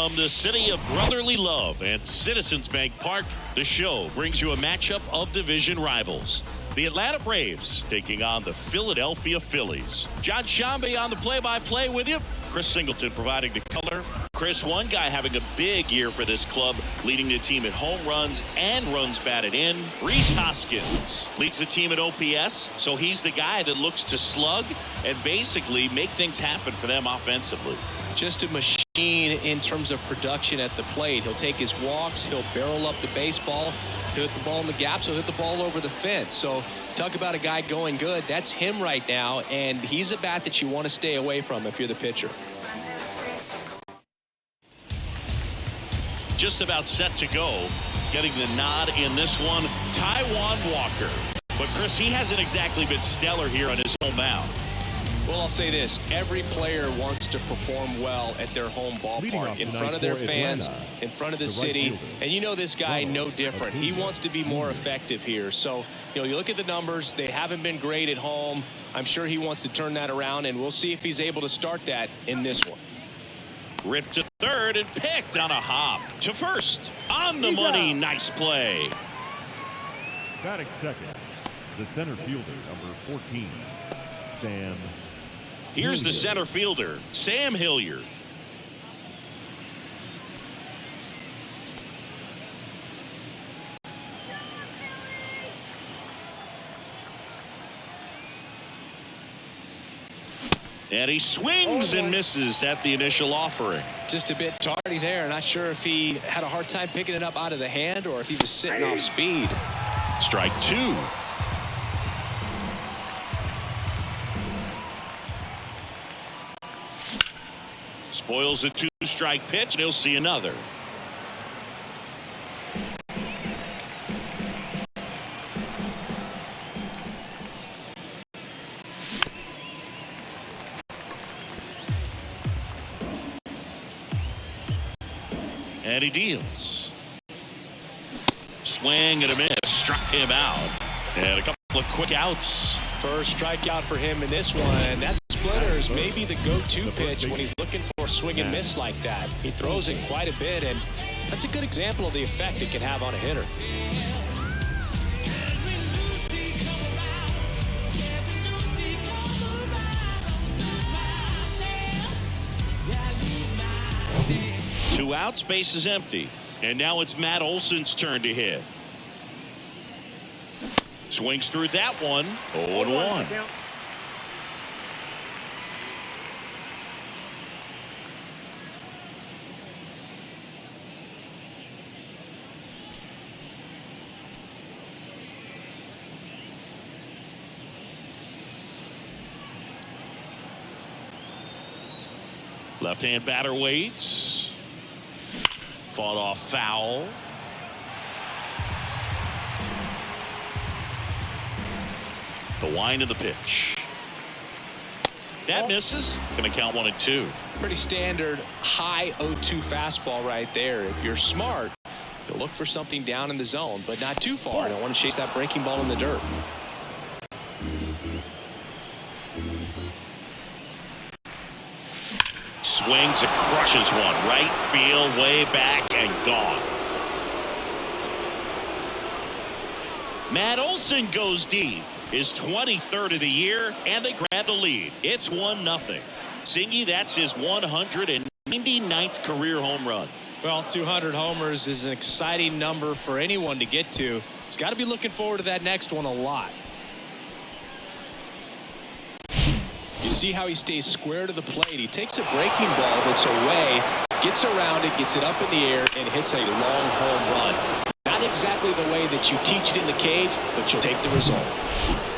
From the city of brotherly love and Citizens Bank Park, the show brings you a matchup of division rivals. The Atlanta Braves taking on the Philadelphia Phillies. John Shambe on the play-by-play with you. Chris Singleton providing the color. Chris, one guy having a big year for this club, leading the team in home runs and runs batted in. Rhys Hoskins leads the team at OPS, so he's the guy that looks to slug and basically make things happen for them offensively. Just a machine in terms of production at the plate. He'll take his walks, he'll barrel up the baseball, he'll hit the ball in the gaps, he'll hit the ball over the fence. So talk about a guy going good. That's him right now, and he's a bat that you want to stay away from if you're the pitcher. Just about set to go. Getting the nod in this one, Taijuan Walker. But Chris, he hasn't exactly been stellar here on his home mound. Well, I'll say this. Every player wants to perform well at their home ballpark, in front of their fans, in front of the city. And you know this guy, no different. He wants to be more effective here. So, you look at the numbers. They haven't been great at home. I'm sure he wants to turn that around, and we'll see if he's able to start that in this one. Ripped to third and picked on a hop. To first. On the money. Nice play. Batting second, the center fielder, number 14, Sam. Here's the center fielder, Sam Hilliard. And he swings and misses at the initial offering. Just a bit tardy there. Not sure if he had a hard time picking it up out of the hand or if he was sitting off speed. Strike two. Spoils the two-strike pitch, and he'll see another. And he deals. Swing and a miss. Struck him out. And a couple of quick outs. First strikeout for him in this one. That splitter is maybe the go-to pitch when he's looking for a swing and miss like that. He throws it quite a bit, and that's a good example of the effect it can have on a hitter. Two outs, base is empty. And now it's Matt Olson's turn to hit. Swings through that one. 0-1. Left-hand batter waits. Fought off foul. The wind of the pitch. That misses. Going to count 1-2. Pretty standard high 0-2 fastball right there. If you're smart, you'll look for something down in the zone, but not too far. Don't want to chase that breaking ball in the dirt. Swings and crushes one. Right field, way back, and gone. Matt Olson goes deep. His 23rd of the year, and they grab the lead. It's 1-0. Singy, that's his 199th career home run. Well, 200 homers is an exciting number for anyone to get to. He's got to be looking forward to that next one a lot. You see how he stays square to the plate. He takes a breaking ball that's away, gets around it, gets it up in the air, and hits a long home run. Not exactly the way that you teach it in the cage, but you'll take the result.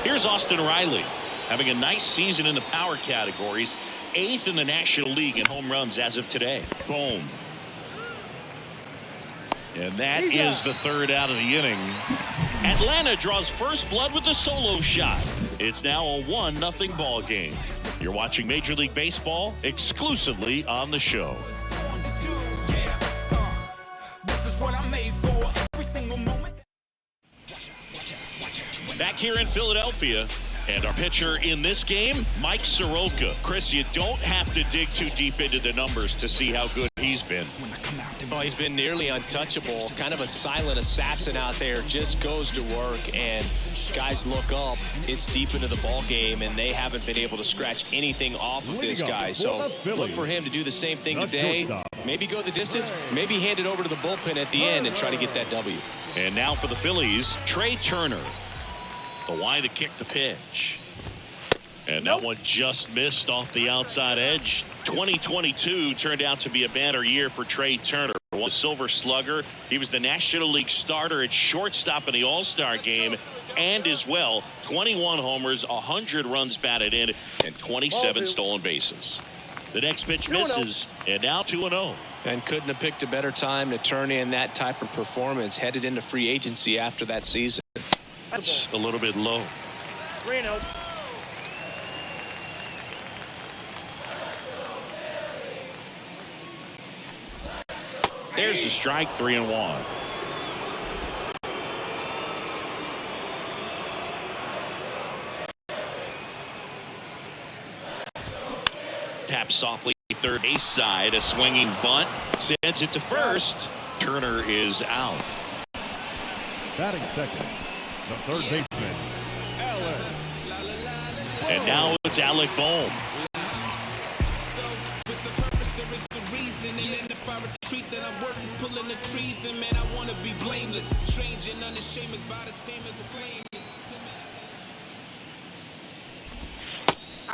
Here's Austin Riley having a nice season in the power categories. 8th in the National League in home runs as of today. Boom. And that is the third out of the inning. Atlanta draws first blood with a solo shot. It's now a 1-0 ball game. You're watching Major League Baseball exclusively on the show. This is what I'm made for every single moment. Back here in Philadelphia, And our pitcher in this game, Mike Soroka. Chris, you don't have to dig too deep into the numbers to see how good he's been. Oh, he's been nearly untouchable, kind of a silent assassin out there, just goes to work, and guys look up, it's deep into the ball game, and they haven't been able to scratch anything off of this guy. So look for him to do the same thing today. Maybe go the distance, maybe hand it over to the bullpen at the end and try to get that W. And now for the Phillies, Trey Turner. The line to kick the pitch. And that one just missed off the outside edge. 2022 turned out to be a banner year for Trey Turner. A Silver Slugger. He was the National League starter at shortstop in the All-Star game, and as well 21 homers, 100 runs batted in, and 27 stolen bases. The next pitch misses, and now 2-0. And couldn't have picked a better time to turn in that type of performance, headed into free agency after that season. That's a little bit low. Reno. There's the strike, 3-1. Tap softly third base side, a swinging bunt, sends it to first. Turner is out. Batting second, the third baseman, Alec. And now it's Alec Bohm.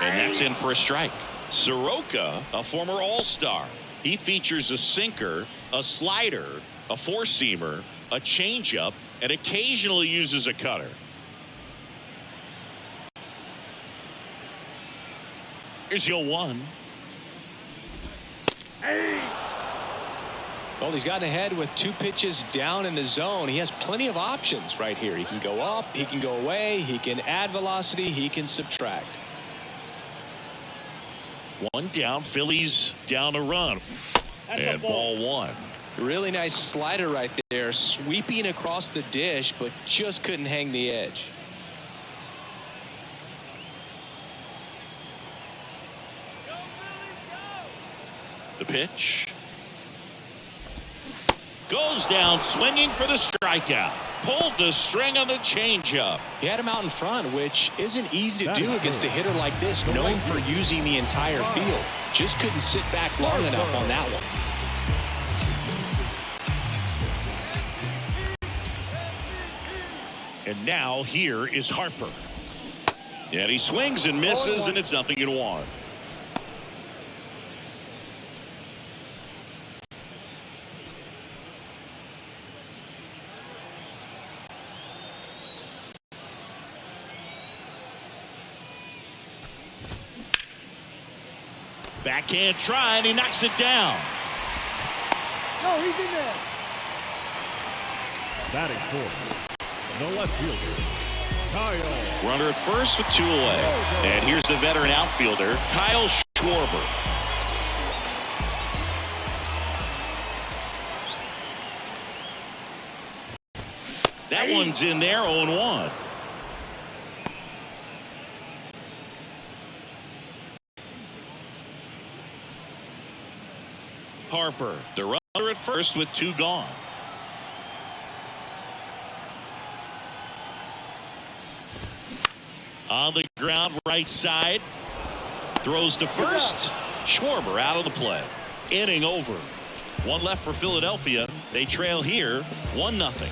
And that's in for a strike. Soroka, a former All-Star. He features a sinker, a slider, a four-seamer, a changeup, and occasionally uses a cutter. Here's your 1. Well, he's gotten ahead with 2 pitches down in the zone. He has plenty of options right here. He can go up, he can go away, he can add velocity, he can subtract. 1 down, Phillies down a run. And ball 1. Really nice slider right there, sweeping across the dish, but just couldn't hang the edge. The pitch. Goes down swinging for the strikeout. Pulled the string on the changeup. He had him out in front, which isn't easy to do against a hitter like this, known for using the entire field. Just couldn't sit back long enough on that one. And now here is Harper. And he swings and misses, and it's 0-1. Backhand try, and he knocks it down. No, he's in there. Batting fourth, the left fielder, Kyle. Runner at first with 2 away. And here's the veteran outfielder, Kyle Schwarber. That one's in there, 0-1. Harper, the runner at first with 2 gone. On the ground, right side. Throws to first. Schwarber out of the play. Inning over. 1 left for Philadelphia. They trail here 1-0.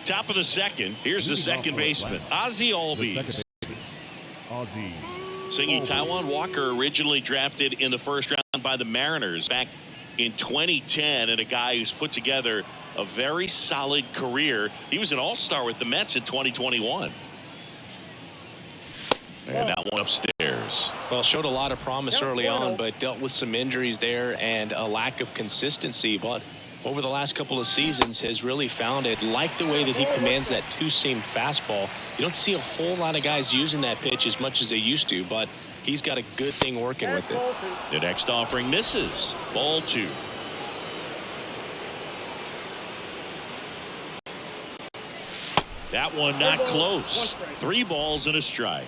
Top of the second. Here's the second baseman, Ozzie Albies. Ozzie. Singing Taijuan Walker, originally drafted in the first round by the Mariners back in 2010, and a guy who's put together a very solid career. He was an all-star with the Mets in 2021. And that one upstairs. Well, showed a lot of promise early on, but dealt with some injuries there and a lack of consistency. But over the last couple of seasons has really found it. Like the way that he commands that two-seam fastball. You don't see a whole lot of guys using that pitch as much as they used to, but he's got a good thing working with it. The next offering misses. Ball 2. That one not close. 3 balls and a strike.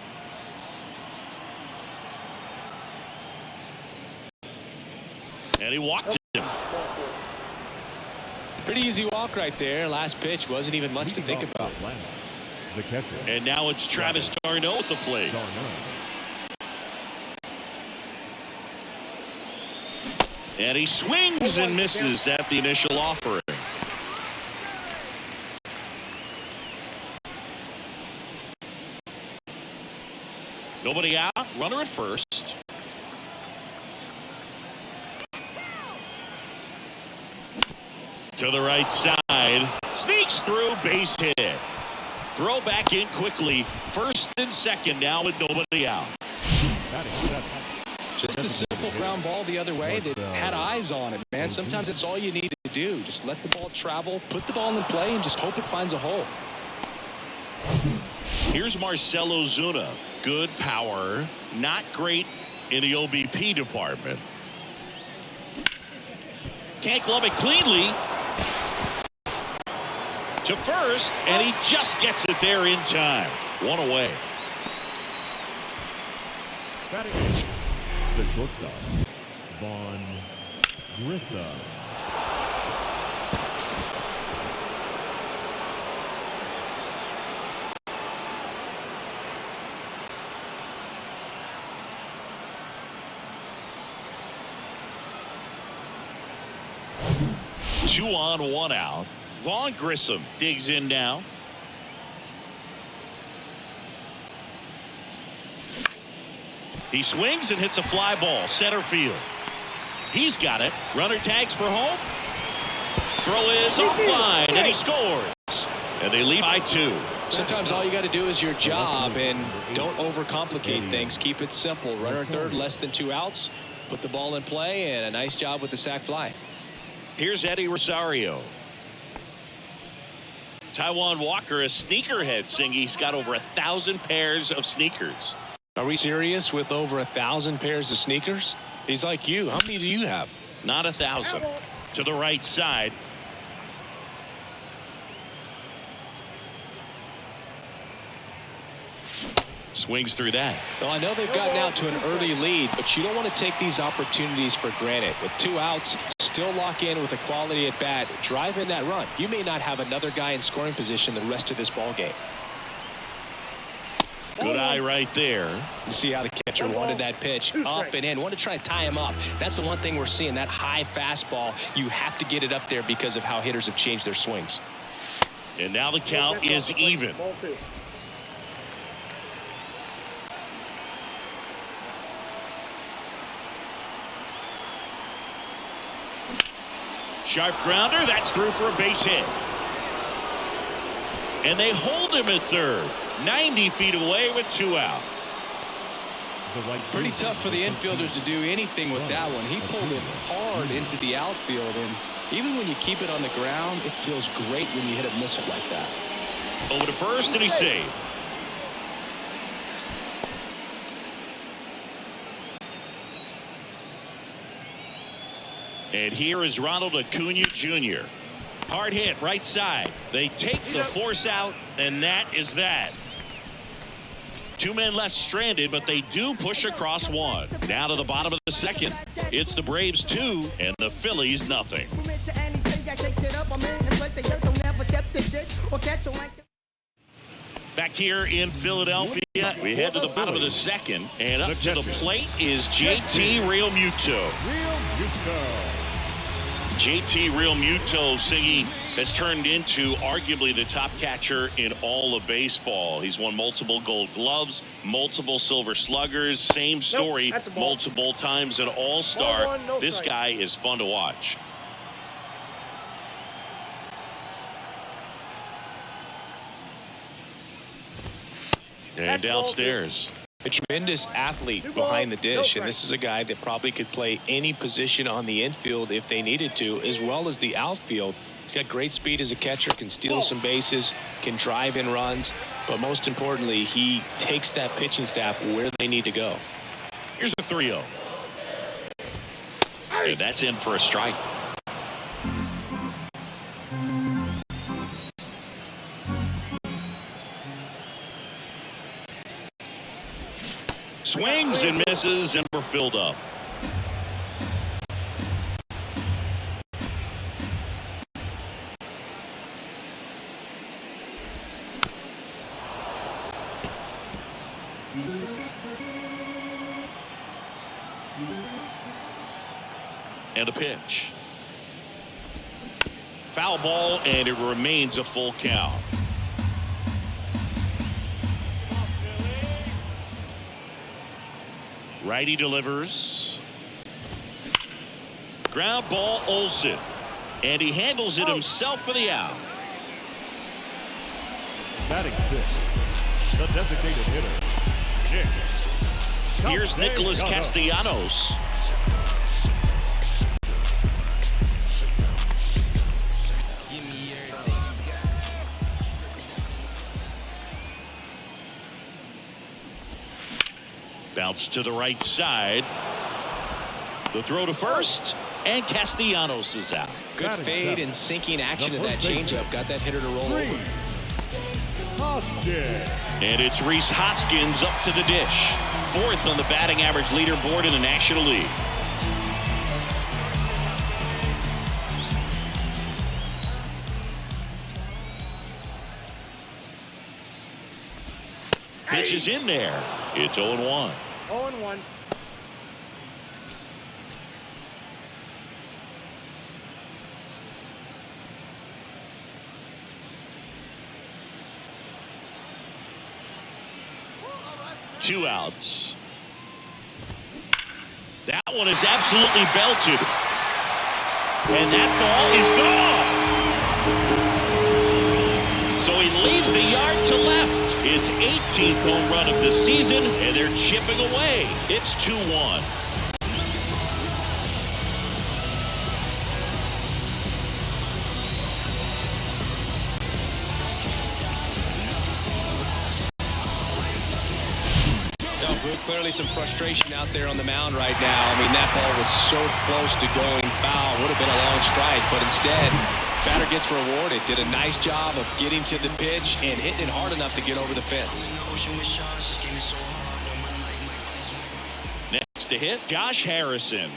And he walked him. Pretty easy walk right there. Last pitch wasn't even much to think about. The catcher. And now it's Travis d'Arnaud at the plate. And he swings and misses at the initial offering. Nobody out. Runner at first. To the right side. Sneaks through. Base hit. Throw back in quickly. First and second now with nobody out. Just a simple ground ball the other way that had eyes on it, man. Sometimes it's all you need to do. Just let the ball travel, put the ball in play, and just hope it finds a hole. Here's Marcell Ozuna. Good power. Not great in the OBP department. Can't glove it cleanly. To first, and he just gets it there in time. One away. The shortstop, Vaughn Grissom. Two on, one out. Vaughn Grissom digs in now. He swings and hits a fly ball center field. He's got it. Runner tags for home. Throw is offline and he scores. And they lead by 2. Sometimes all you got to do is your job and don't overcomplicate things. Keep it simple. Runner at third, less than 2 outs. Put the ball in play, and a nice job with the sac fly. Here's Eddie Rosario. Taijuan Walker, a sneakerhead, saying he's got over 1,000 pairs of sneakers. Are we serious with over 1,000 pairs of sneakers? He's like you. How many do you have? Not 1,000. To the right side. Swings through that. Well, I know they've gotten out to an early lead, but you don't want to take these opportunities for granted. With 2 outs, still lock in with a quality at bat, drive in that run. You may not have another guy in scoring position the rest of this ball game. Good eye right there. You see how the catcher wanted that pitch up and in. Want to try to tie him up. That's the one thing we're seeing, that high fastball. You have to get it up there because of how hitters have changed their swings. And now the count is even. Sharp grounder. That's through for a base hit. And they hold him at third. 90 feet away with 2 out. Pretty tough for the infielders to do anything with that one. He pulled it hard into the outfield, and even when you keep it on the ground, it feels great when you hit a missile like that. Over to first, and he's saved. And here is Ronald Acuna Jr. Hard hit, right side. They take the force out, and that is that. 2 men left stranded, but they do push across 1. Now to the bottom of the second. It's the Braves 2 and the Phillies nothing. Back here in Philadelphia, we head to the bottom of the second, and up to the plate is JT Realmuto. JT Realmuto, Siggy, has turned into arguably the top catcher in all of baseball. He's won multiple Gold Gloves, multiple Silver Sluggers, same story, multiple times an All-Star. This guy is fun to watch. And downstairs, A tremendous athlete behind the dish, and this is a guy that probably could play any position on the infield if they needed to, as well as the outfield. He's got great speed as a catcher, can steal some bases, can drive in runs, but most importantly, he takes that pitching staff where they need to go. Here's a 3-0. And that's in for a strike. Swings and misses, and we're filled up. And a pitch. Foul ball, and it remains a full count. Righty delivers. Ground ball, Olsen. And he handles it himself for the out. Batting fifth, the designated hitter, Nick. Here's Nicholas Castellanos. Bounce to the right side. The throw to first, and Castellanos is out. Good fade and sinking action of that changeup. Got that hitter to roll over. And it's Rhys Hoskins up to the dish. Fourth on the batting average leaderboard in the National League. Pitch is in there. It's 0-1. 0-1. Two outs. That one is absolutely belted. And that ball is gone. So he leaves the yard to left. His 18th home run of the season, and they're chipping away. It's 2-1. Clearly some frustration out there on the mound right now. I mean, that ball was so close to going foul. Would have been a long strike, but instead, batter gets rewarded. Did a nice job of getting to the pitch and hitting it hard enough to get over the fence. Next to hit, Josh Harrison.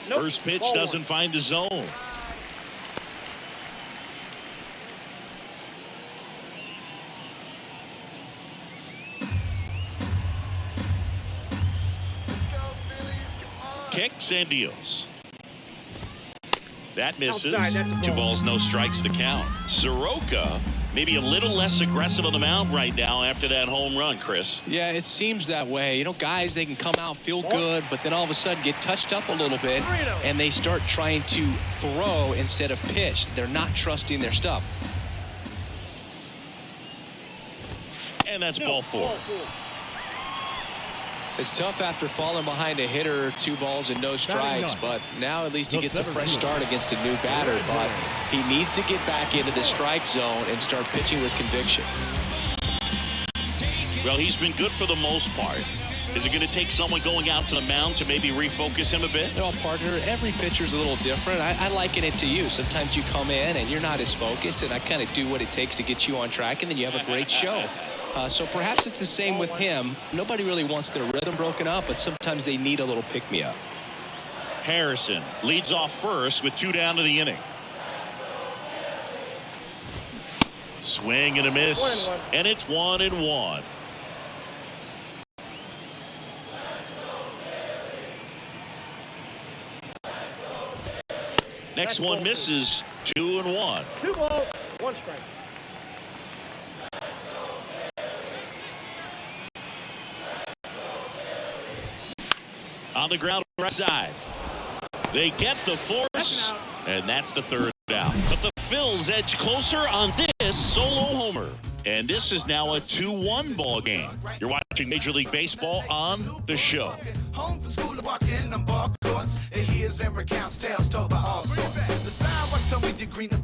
Nope. First pitch Ball doesn't find the zone. Kicks and deals. That misses. Outside, 2 balls, no strikes to count. Soroka maybe a little less aggressive on the mound right now after that home run, Chris. Yeah, it seems that way. You know, guys, they can come out, feel good, but then all of a sudden get touched up a little bit, and they start trying to throw instead of pitch. They're not trusting their stuff. And that's ball 4. It's tough after falling behind a hitter, 2 balls and no strikes, but now at least he gets a fresh start against a new batter. But he needs to get back into the strike zone and start pitching with conviction. Well, he's been good for the most part. Is it going to take someone going out to the mound to maybe refocus him a bit? No, partner, every pitcher's a little different. I liken it to you. Sometimes you come in and you're not as focused, and I kind of do what it takes to get you on track, and then you have a great show. So perhaps it's the same with him. Nobody really wants their rhythm broken up, but sometimes they need a little pick-me-up. Harrison leads off first with 2 down to the inning. Swing and a miss, and it's 1-1. Next one misses. 2-1. 2 balls, 1 strike. On the ground right side. They get the force, and that's the 3rd out. But the Phils edge closer on this solo homer. And this is now a 2-1 ball game. You're watching watching Major League Baseball on the show. Home from school, walking in them ball courts. It hears and recounts tales told by all sorts. The sidewalks tell me the green of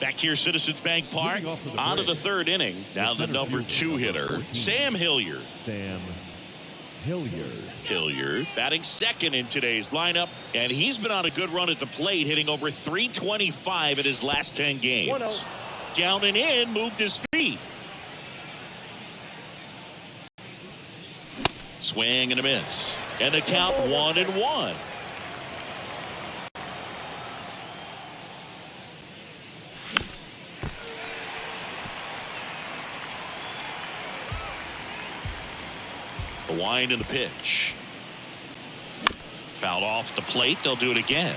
Back here, Citizens Bank Park, on to the third inning. Now the number 2 hitter, Sam Hilliard. Hilliard batting second in today's lineup, and he's been on a good run at the plate, hitting over .325 in his last 10 games. 1-0. Down and in, moved his feet. Swing and a miss. And the count 1-1. The wind and the pitch. Fouled off the plate. They'll do it again.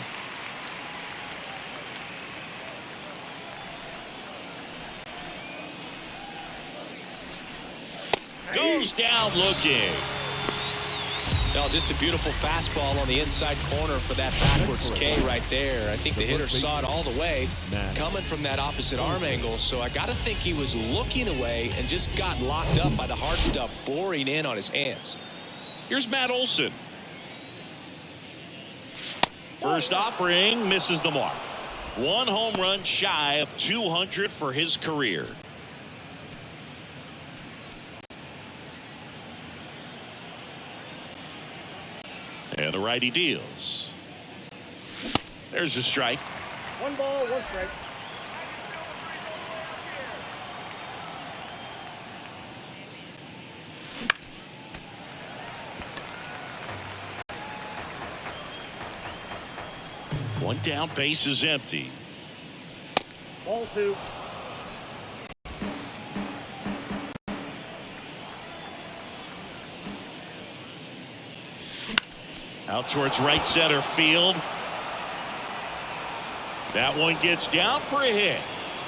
Goes down looking. Well, just a beautiful fastball on the inside corner for that backwards K right there. I think the hitter saw it all the way coming from that opposite arm angle. So I got to think he was looking away and just got locked up by the hard stuff boring in on his hands. Here's Matt Olson. First offering misses the mark. 1 home run shy of 200 for his career. And the righty deals. There's a strike. 1 ball, 1 strike. One down, base is empty. Ball 2. Out towards right center field. That one gets down for a hit.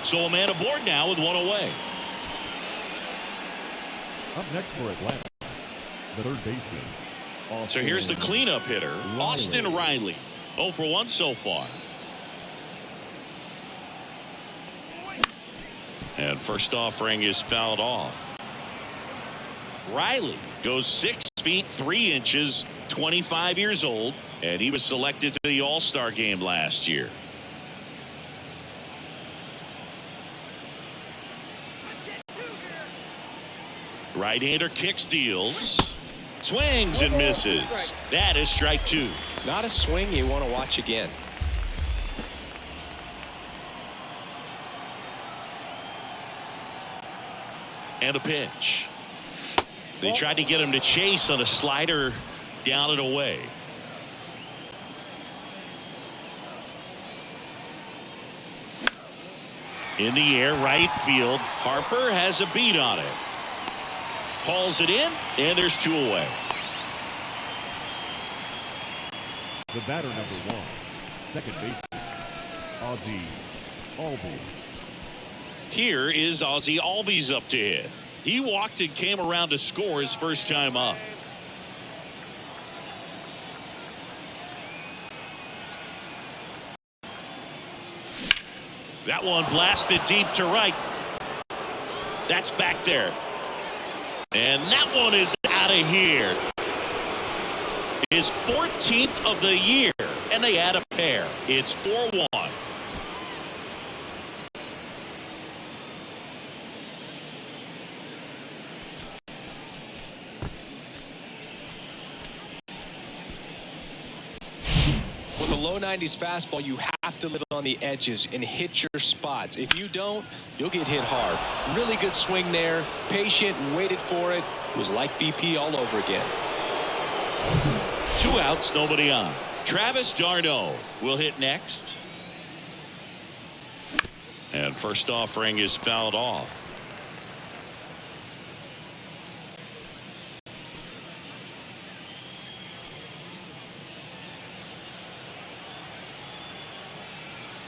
So a man aboard now with 1 away. Up next for Atlanta, the third baseman. So here's the cleanup hitter, Austin Riley. 0 for 1 so far. And first offering is fouled off. Riley goes 6 feet 3 inches, 25 years old, and he was selected to the All-Star game last year. Right-hander kicks, deals, swings and misses. That is strike 2. Not a swing you want to watch again. And a pitch. They tried to get him to chase on a slider down and away. In the air, right field. Harper has a beat on it. Hauls it in, and there's 2 away. The batter number 1, second baseman, Ozzie Albies. Here is Ozzie Albies up to hit. He walked and came around to score his first time up. That one blasted deep to right. That's back there. And that one is out of here. His 14th of the year, and they add a pair. It's 4-1. With a low 90s fastball, you have to live on the edges and hit your spots. If you don't, you'll get hit hard. Really good swing there. Patient, waited for it. It was like BP all over again. 2 outs, nobody on. Travis d'Arnaud will hit next. And first offering is fouled off.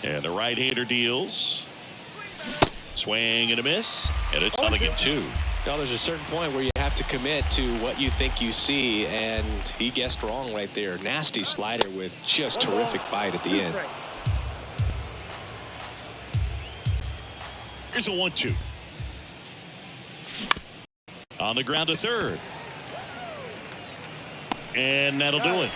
And the right-hander deals. Swing and a miss. And it's on again 2. Now there's a certain point where you have to commit to what you think you see, and he guessed wrong right there. Nasty slider with just terrific bite at the end. Here's a 1-2. On the ground to third. And that'll do it.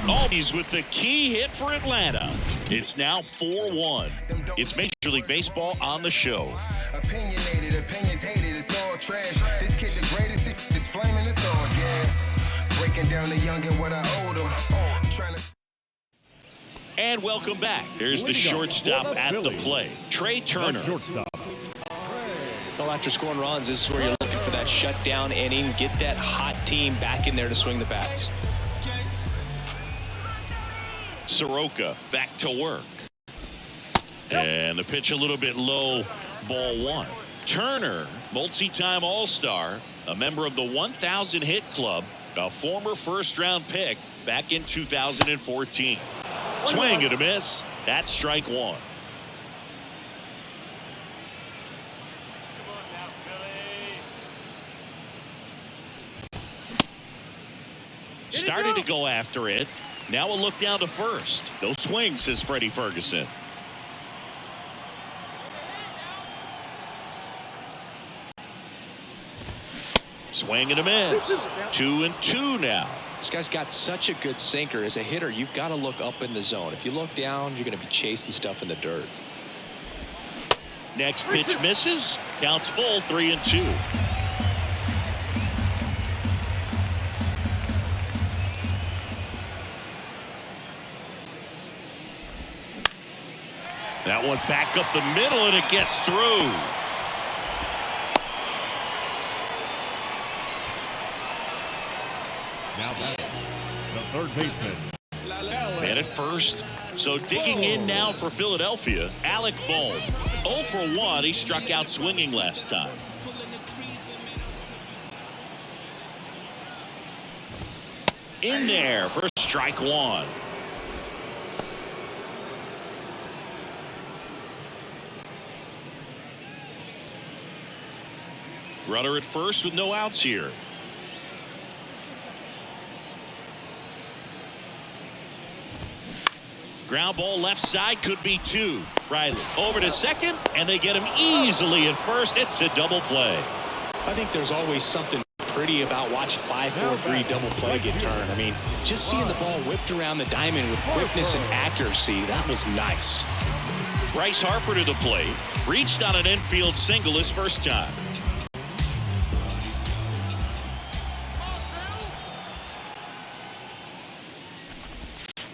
Albies with the key hit for Atlanta. It's now 4-1. It's Major League Baseball on the show. Opinionated, opinions hated, it's all trash. This kid the greatest, it's flaming, it's all gas. Breaking down the young and what I owed him. Trying to... And welcome back. Here's the shortstop at the plate, Trey Turner. Well, after scoring runs, this is where you're looking for that shutdown inning. Get that hot team back in there to swing the bats. Soroka back to work. And the pitch a little bit low, ball one. Turner, multi-time All-Star, a member of the 1,000 hit club, a former first-round pick back in 2014. Swing and a miss. That's strike one. Started to go after it. Now a look down to first. No swing, says Freddie Ferguson. Swing and a miss. 2-2 now. This guy's got such a good sinker. As a hitter, you've got to look up in the zone. If you look down, you're going to be chasing stuff in the dirt. Next pitch misses. Counts full, 3-2. That one back up the middle, and it gets through. Now back, the third baseman. Man at first. So digging in now for Philadelphia, Alec Bohm. 0 for 1. He struck out swinging last time. In there for strike one. Runner at first with no outs here. Ground ball left side, could be two. Riley over to second, and they get him easily at first. It's a double play. I think there's always something pretty about watching 5-4-3 double play get turned. I mean, just seeing the ball whipped around the diamond with quickness and accuracy, that was nice. Bryce Harper to the plate. Reached on an infield single his first time.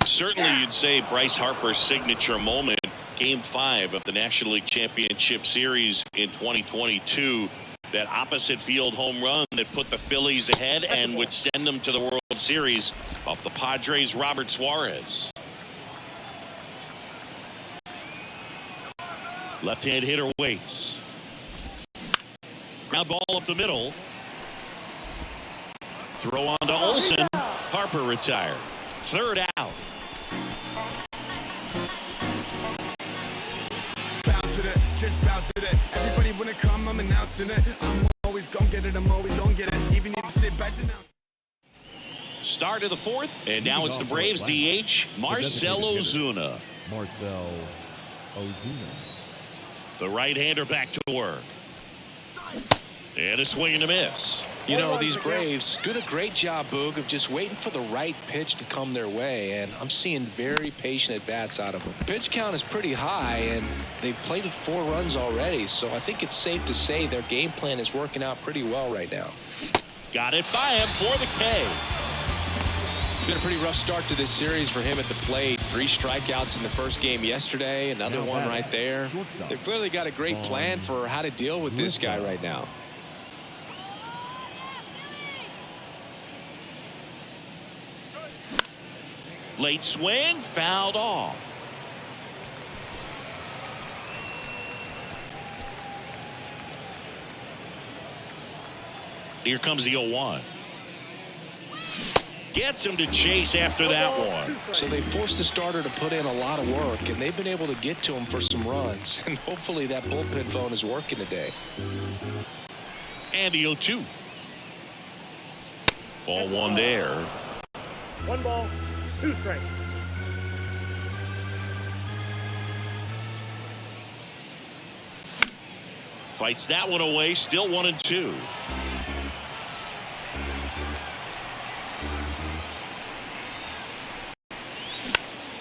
Certainly you'd say Bryce Harper's signature moment, Game 5 of the National League Championship Series in 2022. That opposite field home run that put the Phillies ahead and would send them to the World Series off the Padres' Robert Suarez. Left-hand hitter waits. Ground ball up the middle. Throw on to Olsen. Harper retired. Third out. Bounce with it, just bounce with it. Everybody wanna come, I'm announcing it. I'm always gonna get it, I'm always gonna get it. Even if you sit back to now. Start of the fourth, and now it's the Braves DH, Marcell Ozuna. Marcell Ozuna. The right-hander back to work. And a swing and a miss. You know, these Braves do a great job, Boog, of just waiting for the right pitch to come their way, and I'm seeing very patient at-bats out of them. Pitch count is pretty high, and they've plated 4 runs already, so I think it's safe to say their game plan is working out pretty well right now. Got it by him for the K. Been a pretty rough start to this series for him at the plate. 3 strikeouts in the first game yesterday, another one right there. They've clearly got a great plan for how to deal with this guy right now. Late swing, fouled off. Here comes the 0-1. Gets him to chase after that one. So they forced the starter to put in a lot of work, and they've been able to get to him for some runs. And hopefully that bullpen phone is working today. And the 0-2. Ball one there. 1 ball, 2 strikes. Fights that one away. Still 1-2.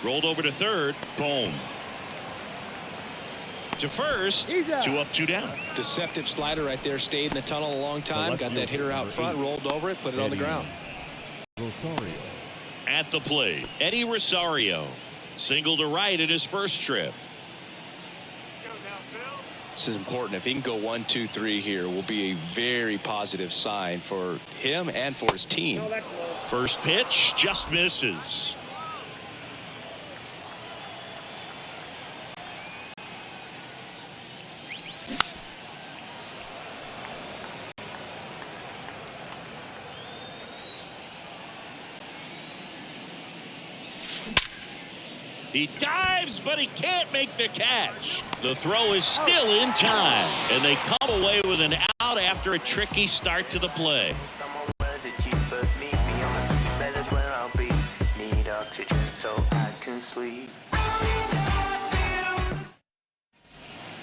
Rolled over to third. Boom. To first. 2 up, 2 down. Deceptive slider right there. Stayed in the tunnel a long time. Got that hitter out front. Rolled over it. Put it on the ground. Rosario. At the plate, Eddie Rosario. Single to right in his first trip. This is important. If he can go 1, 2, 3 here, will be a very positive sign for him and for his team. First pitch just misses. He dives, but he can't make the catch. The throw is still in time, and they come away with an out after a tricky start to the play.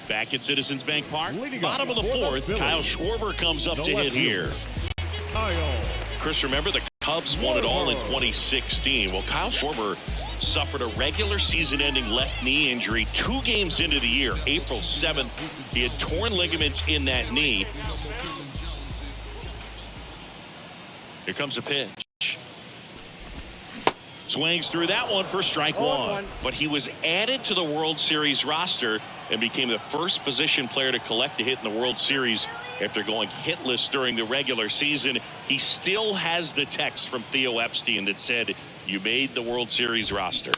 Back at Citizens Bank Park, bottom of the fourth, Kyle Schwarber comes up to hit here. Chris, remember the Cubs won it all in 2016. Well, Kyle Schwarber suffered a regular season-ending left knee injury 2 games into the year. April 7th, he had torn ligaments in that knee. Here comes a pitch. Swings through that one for strike one. But he was added to the World Series roster and became the first position player to collect a hit in the World Series after going hitless during the regular season. He still has the text from Theo Epstein that said, "You made the World Series roster."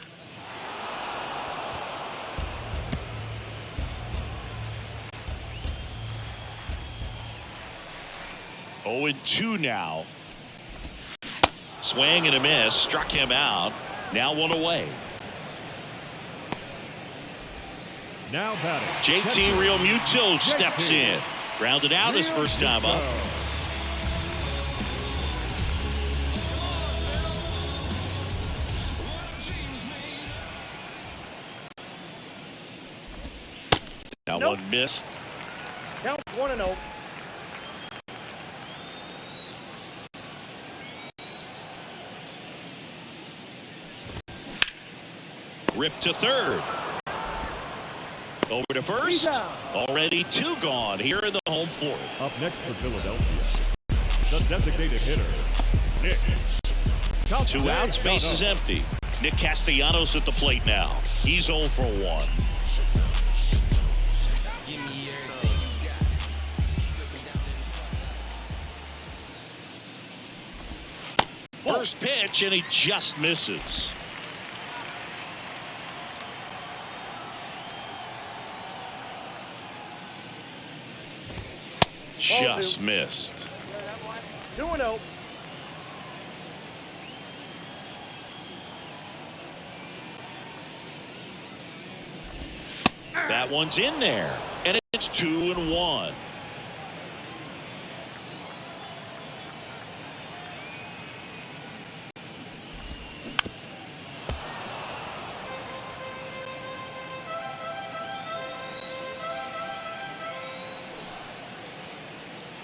Oh, 2 now. Swing and a miss. Struck him out. Now 1 away. Now batting. JT Realmuto steps in. Grounded out his first time up. Now one missed. Count 1-0. Ripped to third. Over to first. Already 2 gone here in the home fourth. Up next for Philadelphia, the designated hitter, Nick. 2 outs, base is empty. Nick Castellanos at the plate now. He's 0 for 1. First pitch, and he just misses. Just missed. 2-0. That one's in there, and it's 2-1.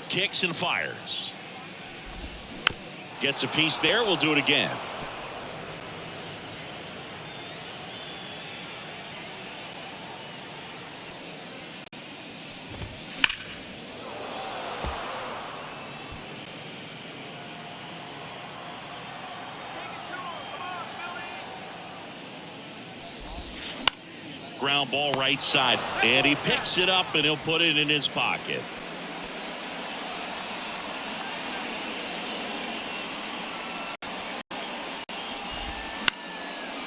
Kicks and fires. Gets a piece there. We'll do it again. Ground ball right side, and he picks it up and he'll put it in his pocket.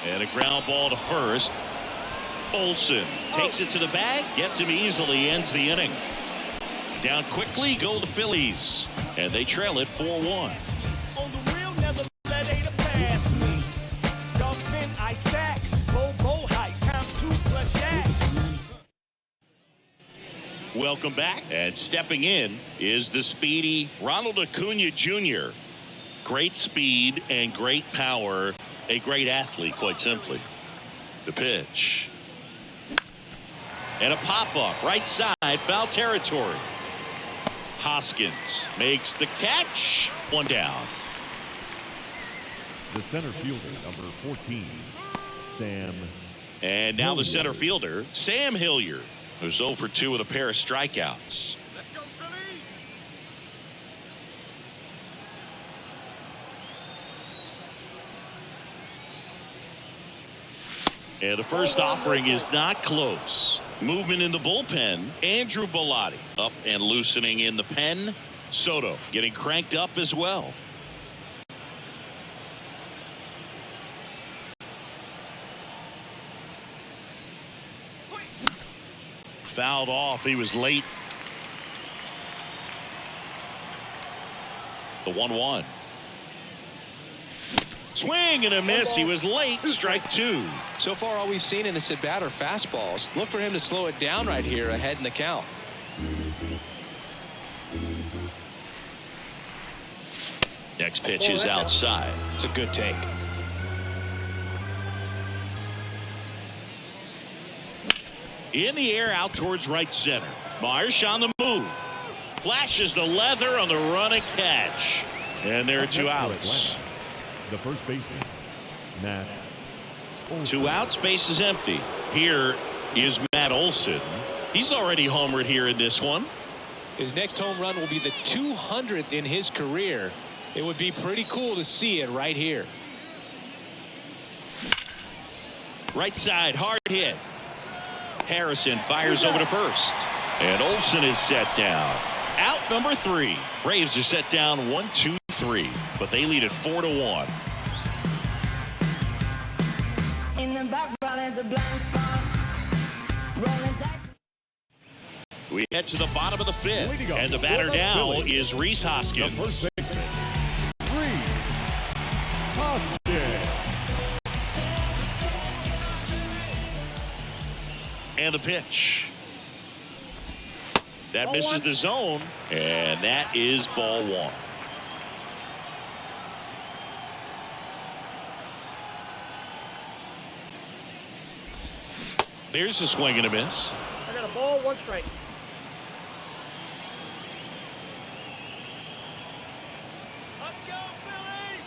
And a ground ball to first. Olsen takes it to the bag, gets him easily, ends the inning. Down quickly go the Phillies, and they trail it 4-1. On the real, never let Ada pass me. Y'all spin, I sack. Low height times 2 plus yak. Welcome back, and stepping in is the speedy Ronald Acuna Jr. Great speed and great power. A great athlete, quite simply. The pitch. And a pop-up right side, foul territory. Hoskins makes the catch. One down. The center fielder, number 14, Sam. And now the center fielder, Sam Hilliard, who's 0 for 2 with a pair of strikeouts. And the first offering is not close. Movement in the bullpen. Andrew Bellotti up and loosening in the pen. Soto getting cranked up as well. Fouled off. He was late. The 1-1. Swing and a miss. He was late. Strike 2. So far, all we've seen in this at bat are fastballs. Look for him to slow it down right here ahead in the count. Next pitch is outside. It's a good take. In the air out towards right center. Marsh on the move. Flashes the leather on the run and catch. And there are 2 outs. The first baseman, Matt Olson. 2 outs, base is empty. Here is Matt Olson. He's already homered here in this one. His next home run will be the 200th in his career. It would be pretty cool to see it right here. Right side, hard hit. Harrison fires over to first. And Olson is set down. Out number 3. Braves are set down 1-2-3, but they lead it 4-1. In the background is a blind spot. Rolling dice. We head to the bottom of the 5th, and the batter now is Rhys Hoskins. The first baseman, Rhys Hoskins. And the pitch. That misses the zone, and that is ball 1. There's a swing and a miss. I got a ball, 1 strike. Let's go, Phillies!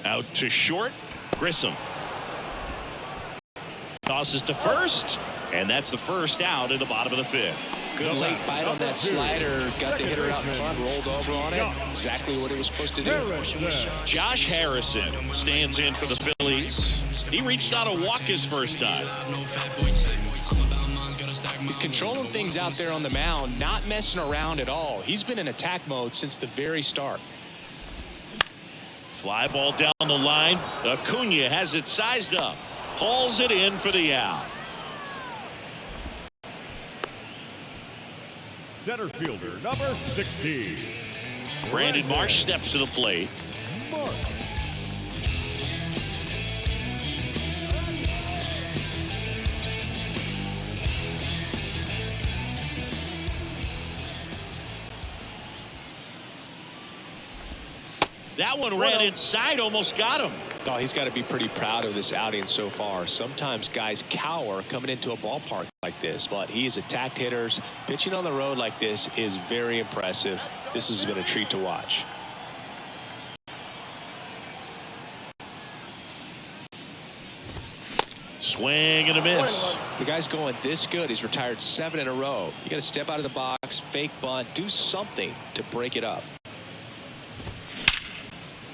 Out to short. Grissom tosses to first, and that's the first out in the bottom of the 5th. Good late bite on that slider. Got the hitter out in front, rolled over on it. Exactly what it was supposed to do. Josh Harrison stands in for the Phillies. He reached out a walk his first time. He's controlling things out there on the mound, not messing around at all. He's been in attack mode since the very start. Fly ball down the line. Acuna has it sized up. Hauls it in for the out. Center fielder, number 16. Brandon Marsh steps to the plate. Marsh. That one ran inside, almost got him. Oh, he's got to be pretty proud of this outing so far. Sometimes guys cower coming into a ballpark like this, but he's attacked hitters. Pitching on the road like this is very impressive. This has been a treat to watch. Swing and a miss. The guy's going this good. He's retired 7 in a row. You got to step out of the box, fake bunt, do something to break it up.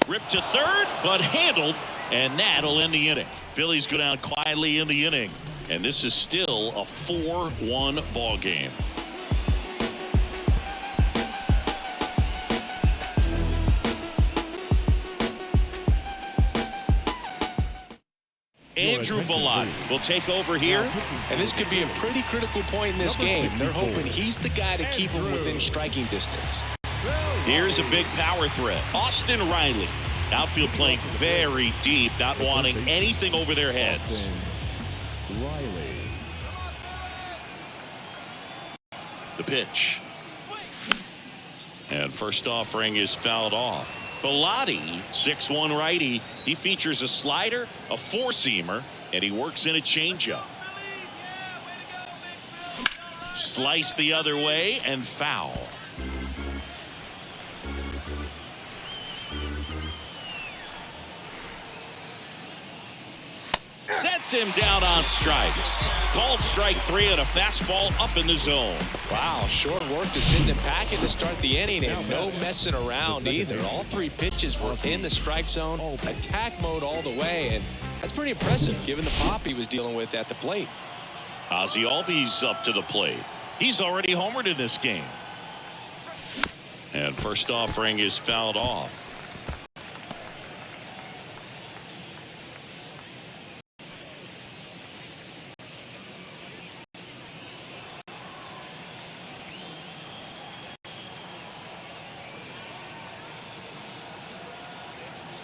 Ripped to third, but handled, and that'll end the inning. Phillies go down quietly in the inning, and this is still a 4-1 ball game. Andrew Bellotti will take over here. And this could be a pretty critical point in this game. They're hoping he's the guy to keep them within striking distance. Here's a big power threat. Austin Riley. Outfield playing very deep, not wanting anything over their heads. Riley. The pitch. And first offering is fouled off. Bellotti, 6'1" righty. He features a slider, a four-seamer, and he works in a changeup. Slice the other way and foul. Sets him down on strikes. Called strike 3 on a fastball up in the zone. Wow, short work to sit in the packet to start the inning, and no messing around either. All 3 pitches were in the strike zone, attack mode all the way, and that's pretty impressive given the pop he was dealing with at the plate. Ozzie Albies up to the plate. He's already homered in this game. And first offering is fouled off.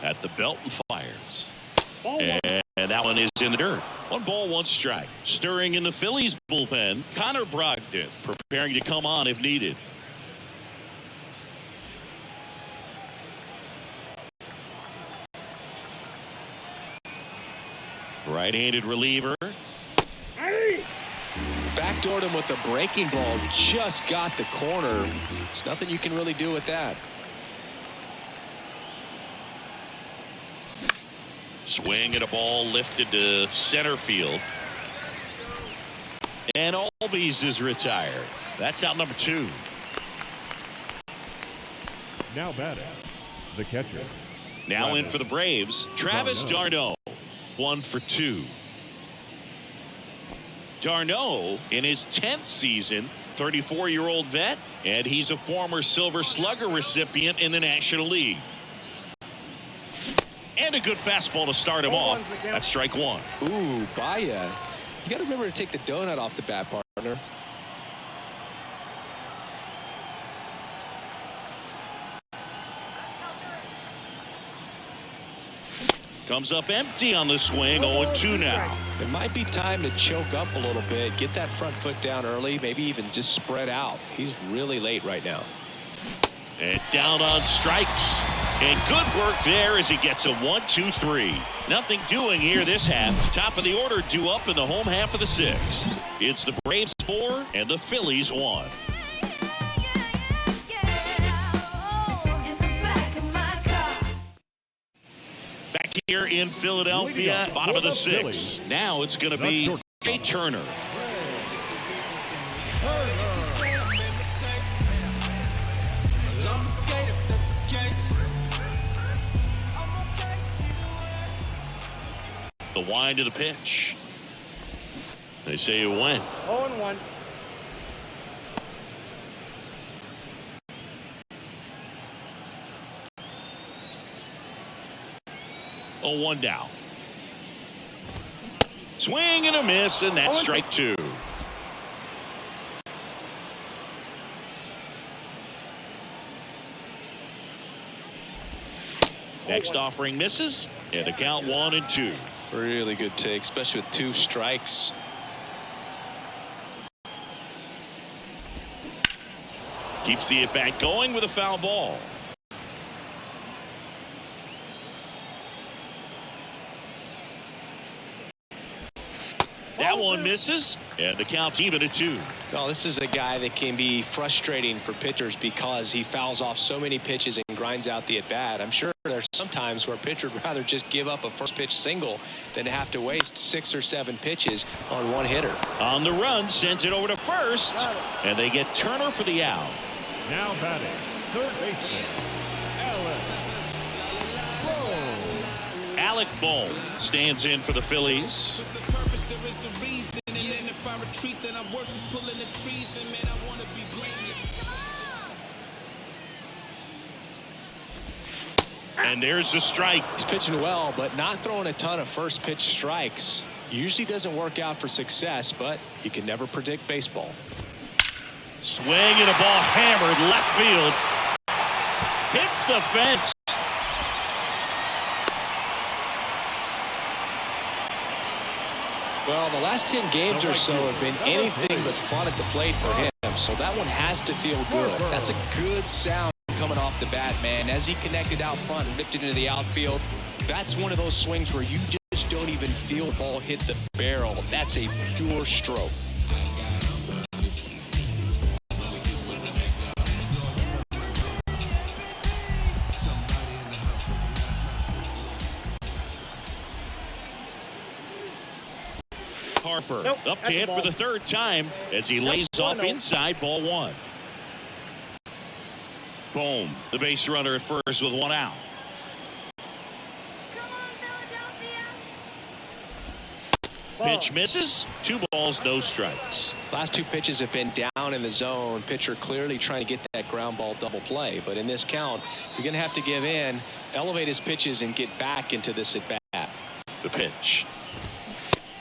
At the belt and fires. And that one is in the dirt. 1 ball, 1 strike. Stirring in the Phillies bullpen, Connor Brogdon preparing to come on if needed. Right-handed reliever. Backdoored him with a breaking ball. Just got the corner. There's nothing you can really do with that. Swing and a ball lifted to center field. And Albies is retired. That's out number 2. Now batting, the catcher. Now in for the Braves, Travis d'Arnaud. 1 for 2. d'Arnaud in his 10th season, 34-year-old vet, and he's a former Silver Slugger recipient in the National League. And a good fastball to start him off. That's strike 1. Ooh, Baya. You got to remember to take the donut off the bat, partner. Comes up empty on the swing. 0-2 now. It might be time to choke up a little bit, get that front foot down early, maybe even just spread out. He's really late right now. And down on strikes. And good work there as he gets a 1-2-3. Nothing doing here this half. Top of the order due up in the home half of the 6th. It's the Braves 4 and the Phillies 1. Back here in Philadelphia, bottom of the 6th. Now it's going to be Jay Turner. The wind of the pitch. They say it went. 0-1. Oh, 1 down. Swing and a miss, and that's strike 2. Next offering misses, and the count 1-2. Really good take, especially with 2 strikes. Keeps the at-bat going with a foul ball. That one misses, and the count's even at 2. Well, this is a guy that can be frustrating for pitchers because he fouls off so many pitches and grinds out the at-bat. I'm sure there's some times where a pitcher would rather just give up a first-pitch single than to have to waste 6 or 7 pitches on one hitter. On the run, sends it over to first, and they get Turner for the out. Now batting, third baseman, Alec Bohm stands in for the Phillies. And there's the strike. He's pitching well, but not throwing a ton of first pitch strikes. Usually doesn't work out for success, but you can never predict baseball. Swing and a ball hammered left field. Hits the fence. Well, the last 10 games or so have been anything but fun at the plate for him. So that one has to feel good. That's a good sound coming off the bat, man. As he connected out front and ripped it into the outfield, that's one of those swings where you just don't even feel the ball hit the barrel. That's a pure stroke. Harper Nope, up to that's a hit for ball. the third time as he lays off inside, ball one. Boom. The base runner at first with one out. Pitch misses. 2 balls, no strikes. Last 2 pitches have been down in the zone. Pitcher clearly trying to get that ground ball double play. But in this count, he's going to have to give in, elevate his pitches, and get back into this at bat. The pitch.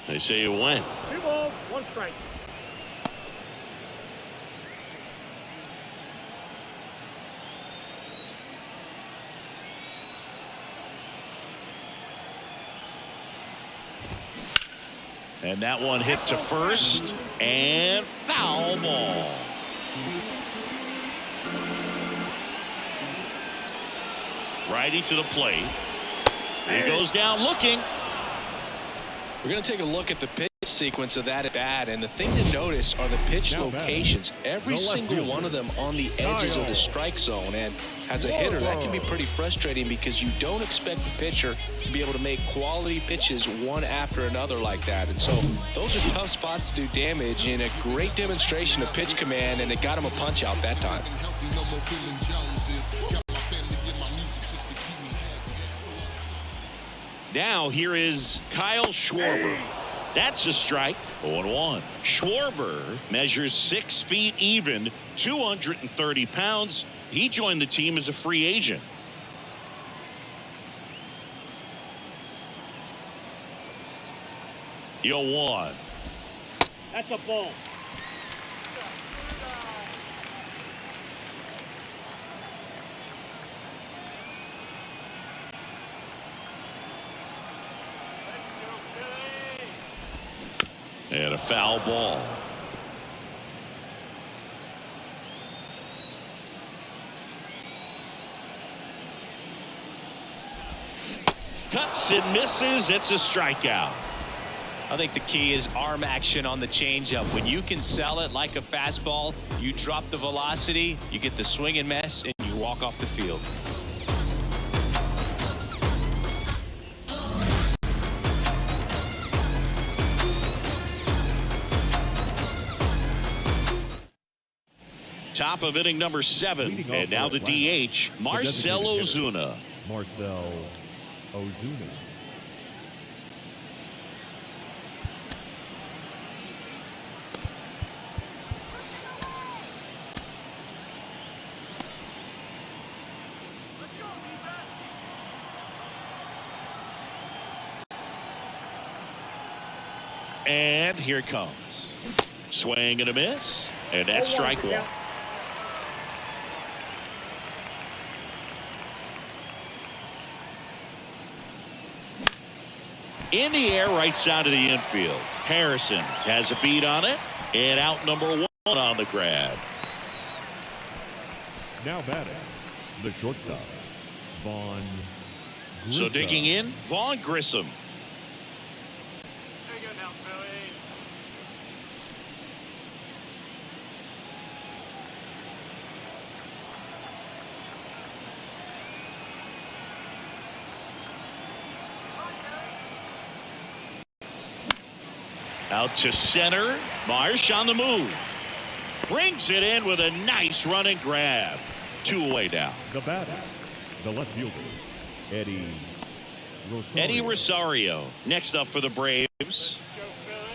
They say it went. 2 balls, 1 strike. And that one hit to first and foul ball. Righty to the plate. He goes down looking. We're going to take a look at the pitch sequence of that at bat, and the thing to notice are the pitch locations. Every single one of them on the edges of the strike zone, and as a hitter, that can be pretty frustrating because you don't expect the pitcher to be able to make quality pitches one after another like that. And so those are tough spots to do damage, and a great demonstration of pitch command, and it got him a punch out that time. Now here is Kyle Schwarber. That's a strike. 0-1. Schwarber measures 6 feet even, 230 pounds. He joined the team as a free agent. Yo, 1. That's a ball. And a foul ball. Cuts and misses. It's a strikeout. I think the key is arm action on the changeup. When you can sell it like a fastball, you drop the velocity, you get the swing and miss, and you walk off the field. Top of inning number 7, and now the DH, Marcell Ozuna. Marcell Ozuna. And here it comes. Swing and a miss, and that's strike 1. In the air, right side of the infield. Harrison has a beat on it, and out number 1 on the grab. Now batting, the shortstop, Vaughn Grissom. So digging in, Vaughn Grissom. There you go now, Phillies. Out to center. Marsh on the move. Brings it in with a nice running grab. 2 away now. The batter, the left fielder, Eddie Rosario. Eddie Rosario next up for the Braves. Go Phillies.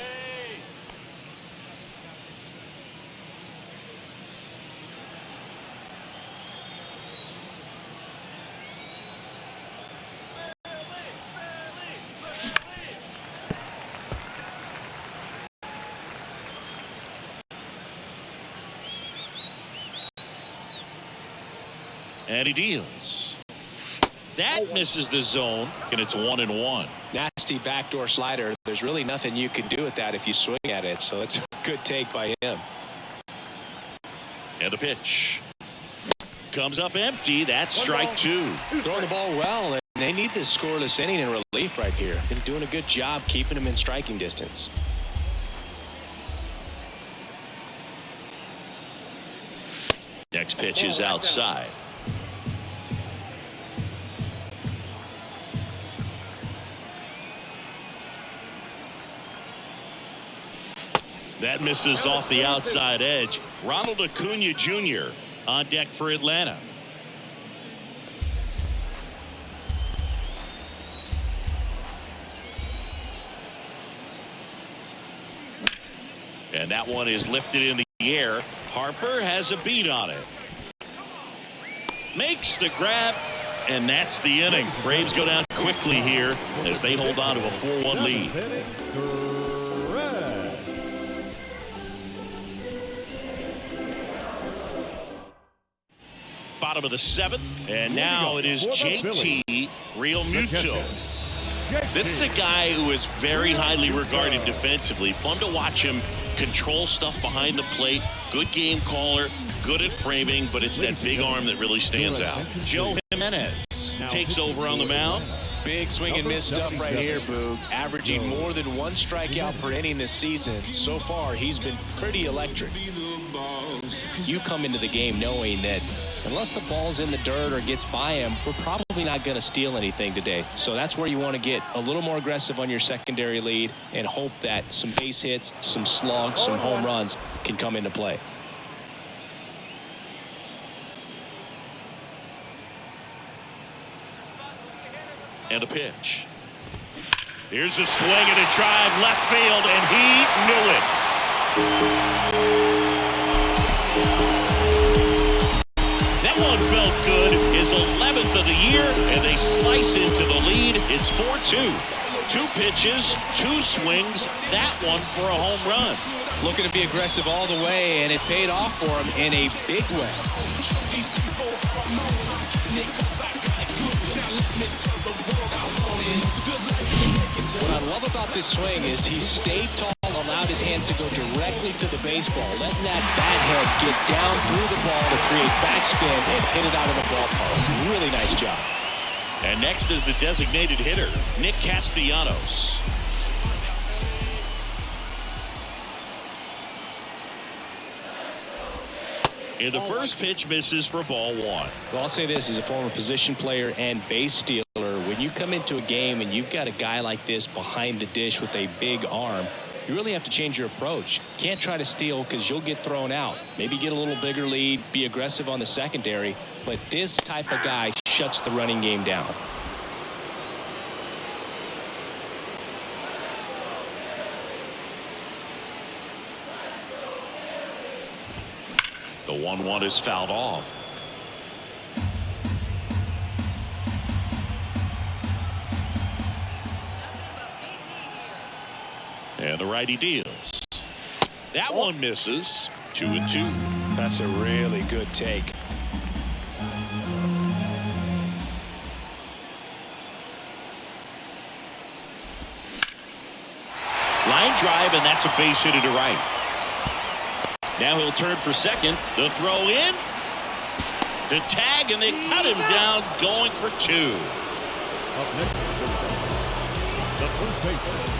And he deals. That misses the zone, and it's 1-1. Nasty backdoor slider. There's really nothing you can do with that if you swing at it. So it's a good take by him. And a pitch. Comes up empty. That's strike two. Throwing the ball well, and they need this scoreless inning in relief right here. They're doing a good job keeping him in striking distance. Next pitch is outside. That misses off the outside edge. Ronald Acuna Jr. on deck for Atlanta. And that one is lifted in the air. Harper has a beat on it. Makes the grab, and that's the inning. Braves go down quickly here as they hold on to a 4-1 lead. Bottom of the seventh, and now it is JT Realmuto. This is a guy who is very highly regarded defensively. Fun to watch him control stuff behind the plate. Good game caller, good at framing, but it's that big arm that really stands out. Joe Jimenez takes over on the mound. Big swing and miss stuff right here, Boog. Averaging more than one strikeout per inning this season. So far, he's been pretty electric. You come into the game knowing that unless the ball's in the dirt or gets by him, we're probably not going to steal anything today. So that's where you want to get a little more aggressive on your secondary lead and hope that some base hits, some slugs, some home runs can come into play. And a pitch. Here's a swing and a drive left field, and he knew it. That one felt good. His 11th of the year, and they slice into the lead. It's 4-2. 2 pitches, 2 swings. That one for a home run. Looking to be aggressive all the way, and it paid off for him in a big way. What I love about this swing is he stayed tall, allowed his hands to go directly to the baseball, letting that bat head get down through the ball to create backspin and hit it out of the ballpark. Really nice job. And next is the designated hitter, Nick Castellanos. And the first pitch misses for ball 1. Well, I'll say this, as a former position player and base stealer, when you come into a game and you've got a guy like this behind the dish with a big arm, you really have to change your approach. Can't try to steal because you'll get thrown out. Maybe get a little bigger lead, be aggressive on the secondary, but this type of guy shuts the running game down. The 1-1 is fouled off. And the righty deals. That one misses. 2-2. That's a really good take. Line drive, and that's a base hit to right. Now he'll turn for second. The throw in. The tag, and they cut him down, going for 2. Up next, the first baseman,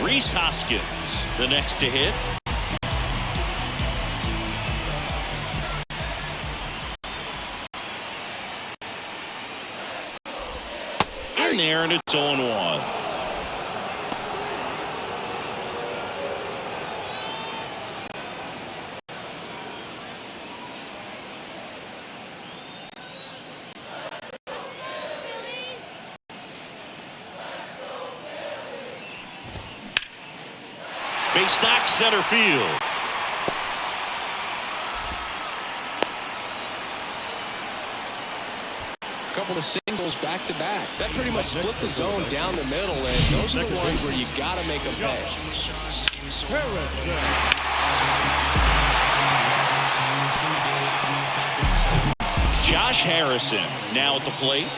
Rhys Hoskins, the next to hit. In there, and it's 0-1. Base knock, center field. Couple of singles back to back. That pretty much split the zone down the middle, and those are the ones where you got to make them pay. Josh Harrison now at the plate.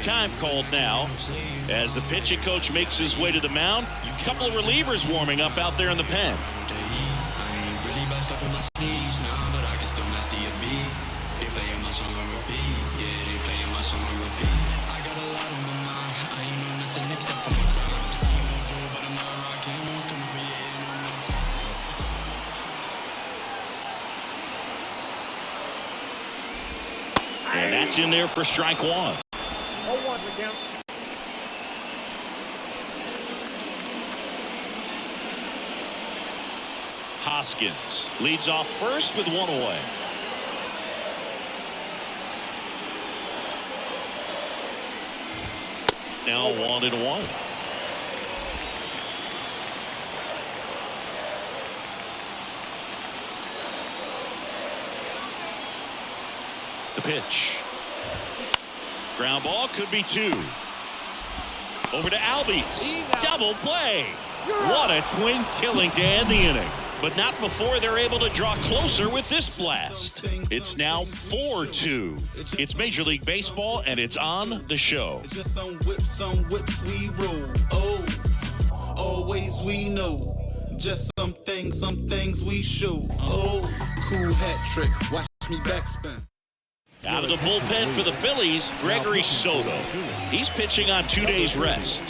Time called now as the pitching coach makes his way to the mound. A couple of relievers warming up out there in the pen. And that's in there for strike one. 0-1 to count. Hoskins leads off first with one away. Now 1-1. The pitch. Ground ball, could be two. Over to Albies. Double play. What a twin killing to end the inning. But not before they're able to draw closer with this blast. It's now 4-2. It's Major League Baseball, and it's on the show. Just some whips we roll. Oh, always we know. Just some things we show. Oh, cool hat trick. Watch me backspin. Out of the bullpen for the Phillies, Gregory Soto. He's pitching on 2 days rest.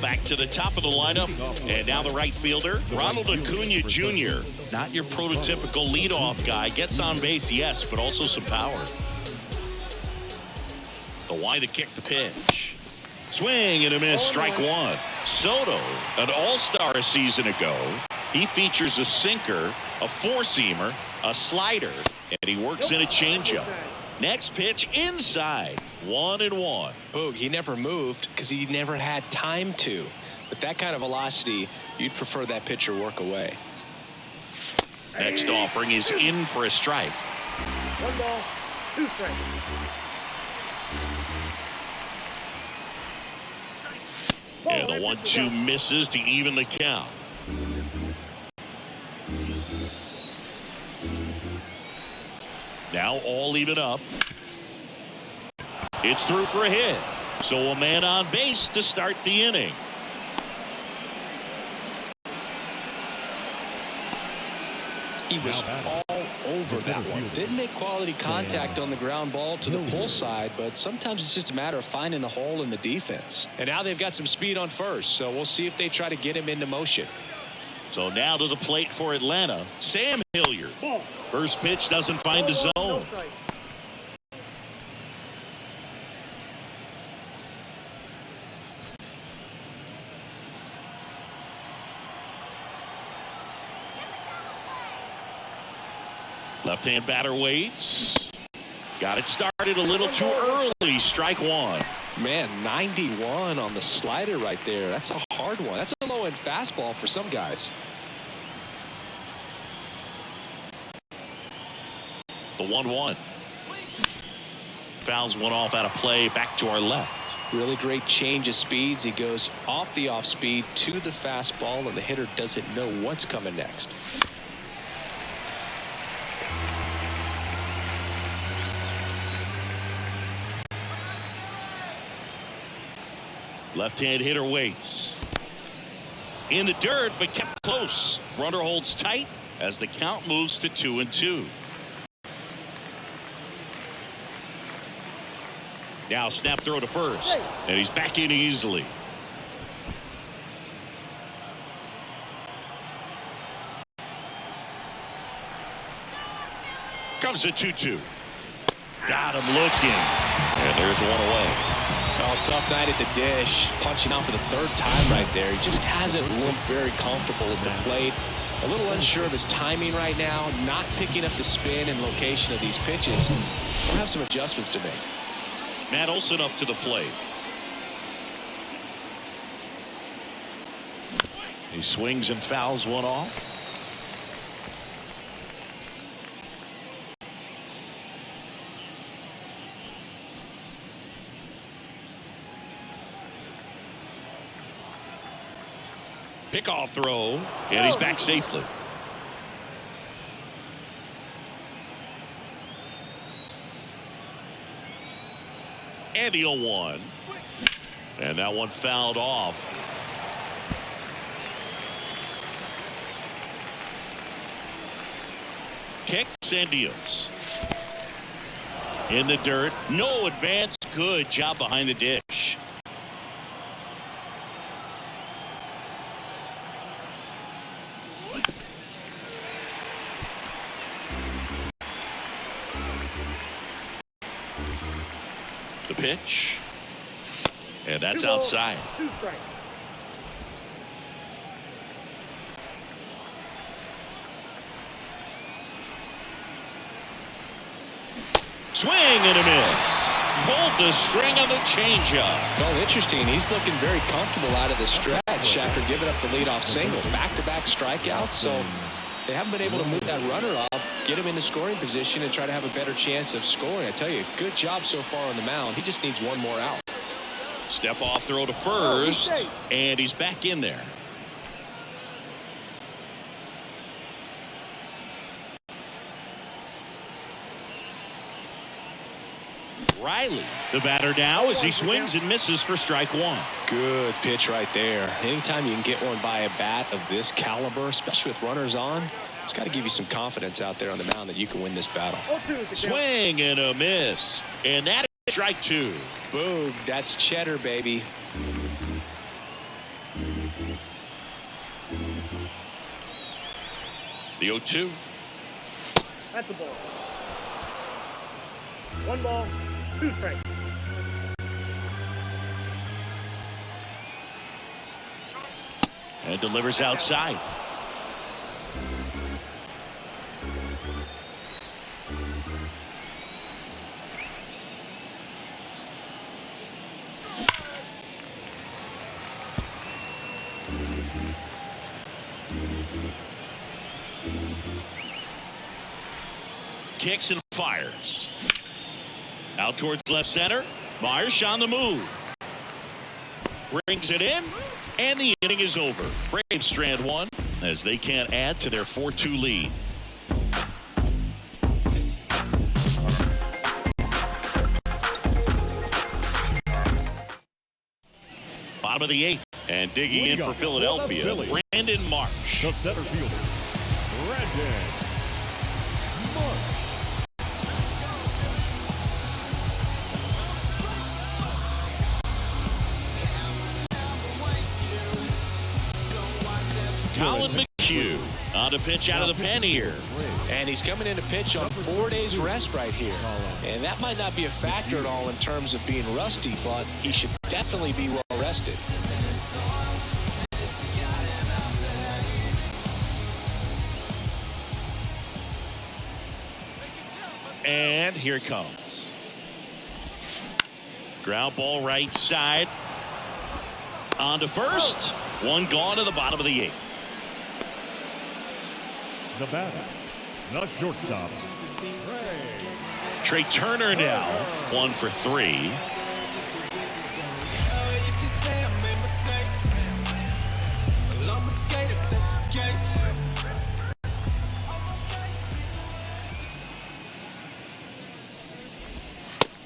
Back to the top of the lineup, and now the right fielder, Ronald Acuna Jr. Not your prototypical leadoff guy. Gets on base, yes, but also some power. The wide to kick the pitch. Swing and a miss, strike one. Soto, an all-star a season ago. He features a sinker, a four-seamer, a slider, and he works in a changeup. Next pitch inside, 1-1. Boog, he never moved because he never had time to. With that kind of velocity, you'd prefer that pitcher work away. Next offering is in for a strike. 1 ball, 2 strikes. And the 1-2 misses to even the count. Now all even up. It's through for a hit. So a man on base to start the inning. He was all over that one. Didn't make quality contact on the ground ball to the pull side, but sometimes it's just a matter of finding the hole in the defense. And now they've got some speed on first, so we'll see if they try to get him into motion. So now to the plate for Atlanta, Sam Hilliard. First pitch doesn't find the zone. Left-hand batter waits. Got it started a little too early. Strike one. Man, 91 on the slider right there. That's a hard one. That's a low-end fastball for some guys. The 1-1. Fouls one off out of play. Back to our left. Really great change of speeds. He goes off the off speed to the fastball, and the hitter doesn't know what's coming next. Left-hand hitter waits. In the dirt, but kept close. Runner holds tight as the count moves to 2-2. Now snap throw to first, and he's back in easily. Comes the 2-2. Got him looking, and there's one away. Oh, tough night at the dish. Punching out for the third time right there. He just hasn't looked very comfortable at the plate. A little unsure of his timing right now. Not picking up the spin and location of these pitches. We'll have some adjustments to make. Matt Olson up to the plate. He swings and fouls one off. Pickoff throw, and he's back safely. And the 0-1. And that one fouled off. Kicks and deals. In the dirt. No advance. Good job behind the dish. The pitch. And that's outside. 2 strikes. Swing and a miss. Pulled the string on the changeup. Well, interesting. He's looking very comfortable out of the stretch after giving up the leadoff single. Back-to-back strikeouts. So they haven't been able to move that runner up, get him into scoring position, and try to have a better chance of scoring. I tell you, good job so far on the mound. He just needs one more out. Step off throw to first, and he's back in there. Riley, the batter now, as he swings and misses for strike 1. Good pitch right there. Anytime you can get one by a bat of this caliber, especially with runners on, it's got to give you some confidence out there on the mound that you can win this battle. Swing and a miss, and that is strike 2. Boom, that's cheddar, baby. The 0-2. That's a ball. 1 ball, 2 strikes. And delivers outside. Kicks and fires. Out towards left center. Marsh on the move. Brings it in. And the inning is over. Braves strand 1 as they can't add to their 4-2 lead. Bottom of the 8th. And digging in for Philadelphia, Brandon Marsh. The center fielder, Brandon Marsh. Colin McHugh on to pitch out of the pen here. And he's coming in to pitch on 4 days rest right here. And that might not be a factor at all in terms of being rusty, but he should definitely be well rested. And here it comes. Ground ball right side. On to first. One gone to the bottom of the 8th. The batter, the shortstop, Trey Turner now 1 for 3.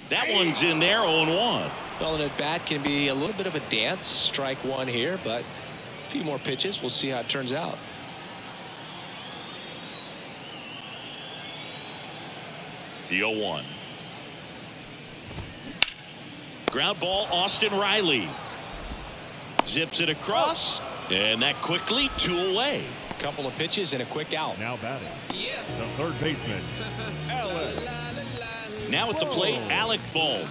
That one's in there, 0-1. Well, an at bat can be a little bit of a dance. Strike 1 here, but a few more pitches. We'll see how it turns out. The 0-1. Ground ball, Austin Riley. Zips it across, and that quickly 2 away. Couple of pitches and a quick out. Now batting, the third baseman, Alec. Now at the plate, Alec Bohm.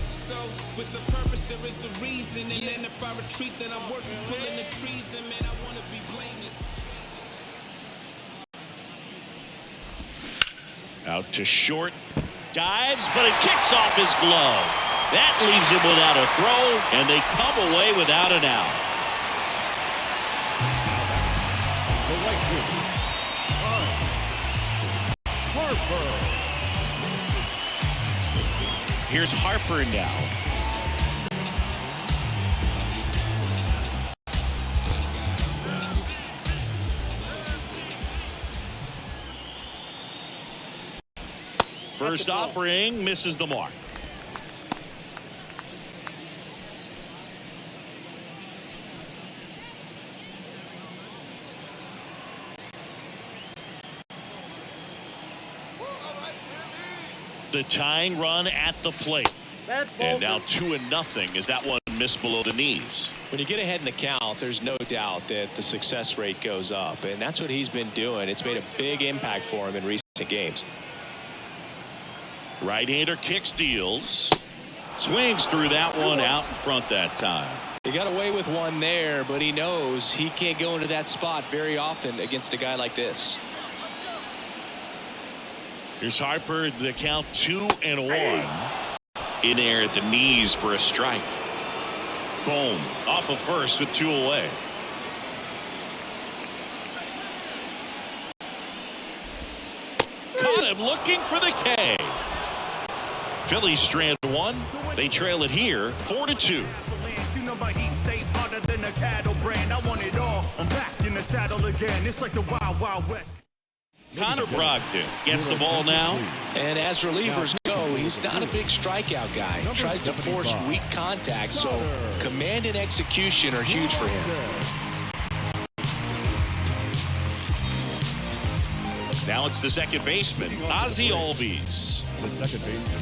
So, with the purpose, there is a reason. And then if I retreat, then I'm working pulling the trees. And man, I want to be blameless. Out to short. Dives, but it kicks off his glove. That leaves him without a throw, and they come away without an out. The right fielder, Harper. Here's Harper now. first offering misses the mark. The tying run at the plate. And now 2-0 as that one missed below the knees. When you get ahead in the count, there's no doubt that the success rate goes up, and that's what he's been doing. It's made a big impact for him in recent games. Right-hander kicks, deals, swings through that one out in front that time. He got away with one there, but he knows he can't go into that spot very often against a guy like this. Here's Harper, the count 2-1. In there at the knees for a strike. Boom. Off of first with 2 away. Caught him looking for the K. Phillies strand 1. They trail it here 4-2. You know my heat stays harder than a cattle brand. I want it all. I'm back in the saddle again. It's like the Wild Wild West. Connor Brogdon gets the ball now. And as relievers go, he's not a big strikeout guy. He tries to force weak contact, so command and execution are huge for him. Now it's the second baseman, Ozzie Albies. The second baseman.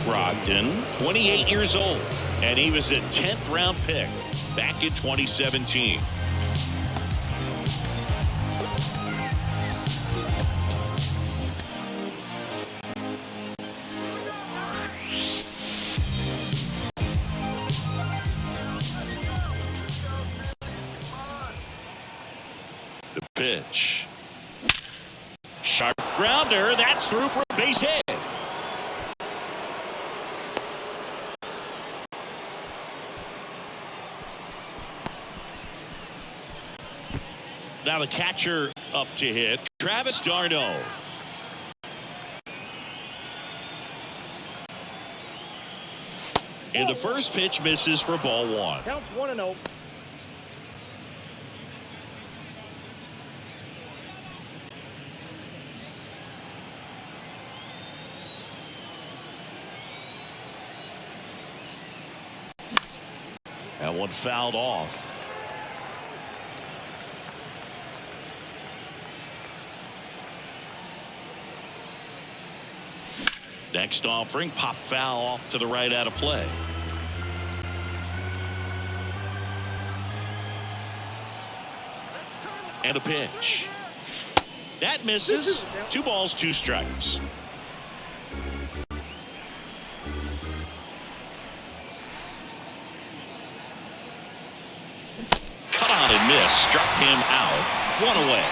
Brogdon, 28 years old, and he was a 10th round pick back in 2017. The pitch. Sharp grounder. That's through for a base hit. Now the catcher up to hit. Travis d'Arnaud. And the first pitch misses for ball 1. Counts 1-0. That one fouled off. Next offering, pop foul off to the right out of play. And a pitch. That misses. 2 balls, 2 strikes. Cut on and miss. Struck him out. 1 away.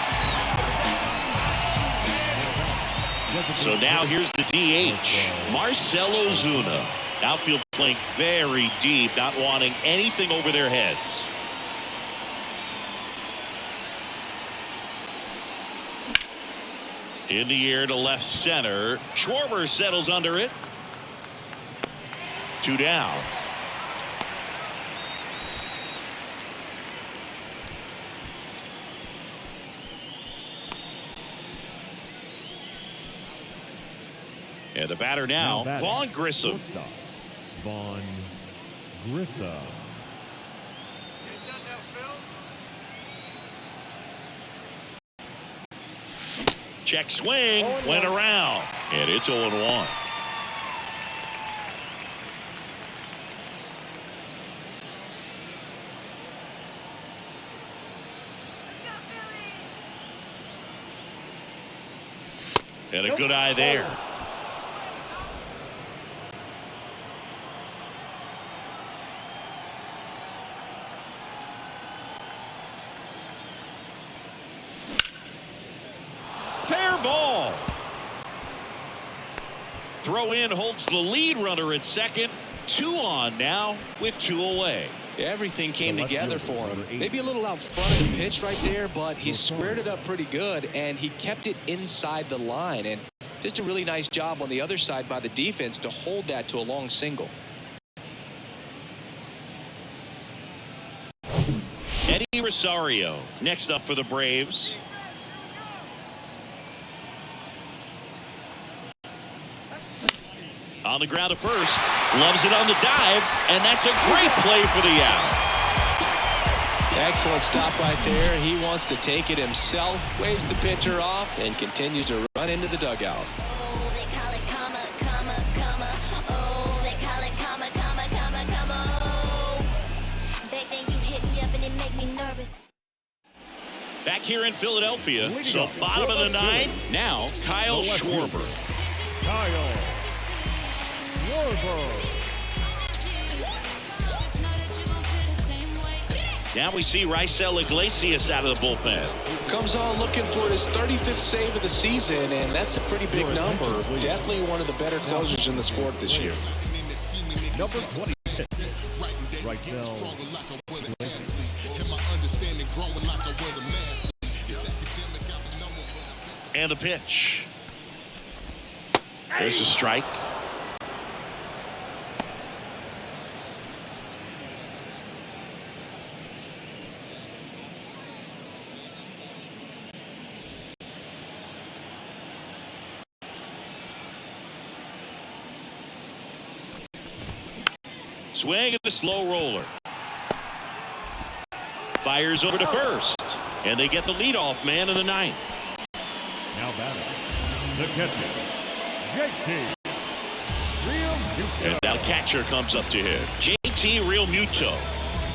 So now here's the DH, Marcell Ozuna. Outfield playing very deep, not wanting anything over their heads. In the air to left center. Schwarber settles under it. 2 down. And the batter now, Vaughn Grissom. Vaughn Grissom. Check swing, went around, and it's 0-1. And a good eye there. Fair ball. Throw in holds the lead runner at second. 2 on now with 2 away. Everything came together for him. Maybe a little out front of the pitch right there, but he squared it up pretty good, and he kept it inside the line. And just a really nice job on the other side by the defense to hold that to a long single. Eddie Rosario next up for the Braves. On the ground at first. Loves it on the dive. And that's a great play for the out. Excellent stop right there. He wants to take it himself. Waves the pitcher off and continues to run into the dugout. Back here in Philadelphia, so bottom of the ninth, now Kyle Schwarber. Kyle Schwarber. Now we see Raisel Iglesias out of the bullpen. Comes on looking for his 35th save of the season, and that's a pretty big number. Definitely one of the better closers in the sport this year. Number 26. Raisel. And the pitch. There's a strike. Swing and a slow roller. Fires over to first. And they get the leadoff man in the ninth. Now batting, the catcher, JT Realmuto. And now catcher comes up to hit. JT Realmuto.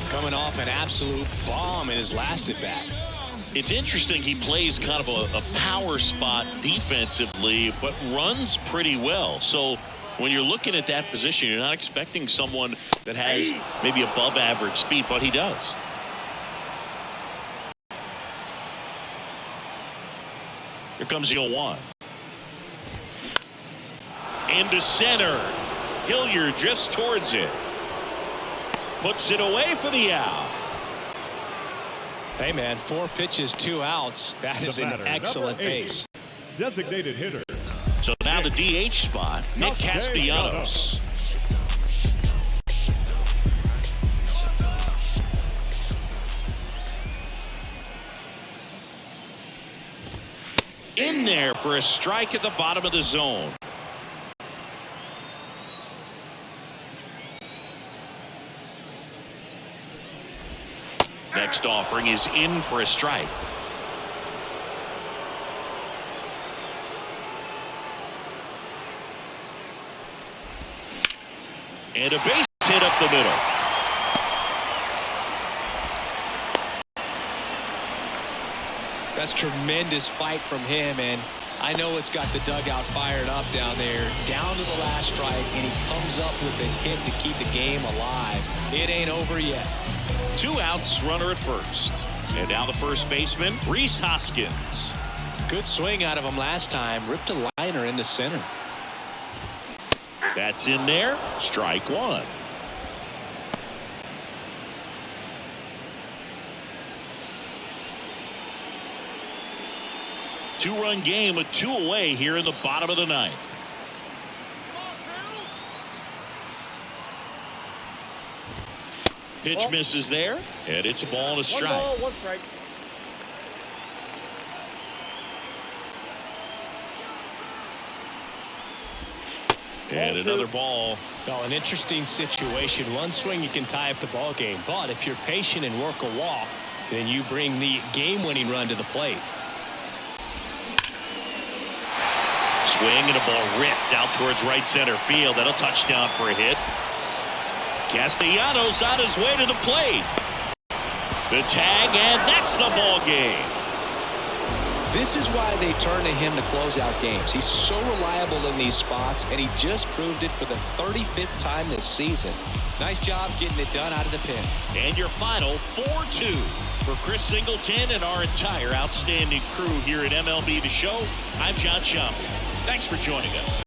Coming off an absolute bomb in his last at bat. It's interesting, he plays kind of a power spot defensively, but runs pretty well. So when you're looking at that position, you're not expecting someone that has maybe above average speed, but he does. Here comes the 0-1. Into center. Hilliard just towards it. Puts it away for the out. Hey, man, 4 pitches, 2 outs. That is an excellent pace. Designated hitter. So now the DH spot, Nick Castellanos. In there for a strike at the bottom of the zone. Next offering is in for a strike. And a base hit up the middle. That's tremendous fight from him, and I know it's got the dugout fired up down there. Down to the last strike, and he comes up with a hit to keep the game alive. It ain't over yet. 2 outs, runner at first. And now the first baseman, Rhys Hoskins. Good swing out of him last time. Ripped a liner into center. That's in there. Strike 1. Two-run game with 2 away here in the bottom of the ninth. Pitch misses there, and it's a ball and a strike. 1 ball, 1 strike. And another ball. Well, an interesting situation. One swing you can tie up the ball game, but if you're patient and work a walk, then you bring the game-winning run to the plate. Swing and a ball ripped out towards right center field. That'll touchdown for a hit. Castellanos on his way to the plate. The tag, and that's the ball game. This is why they turn to him to close out games. He's so reliable in these spots, and he just proved it for the 35th time this season. Nice job getting it done out of the pen. And your final 4-2 for Chris Singleton and our entire outstanding crew here at MLB The Show. I'm John Shambi. Thanks for joining us.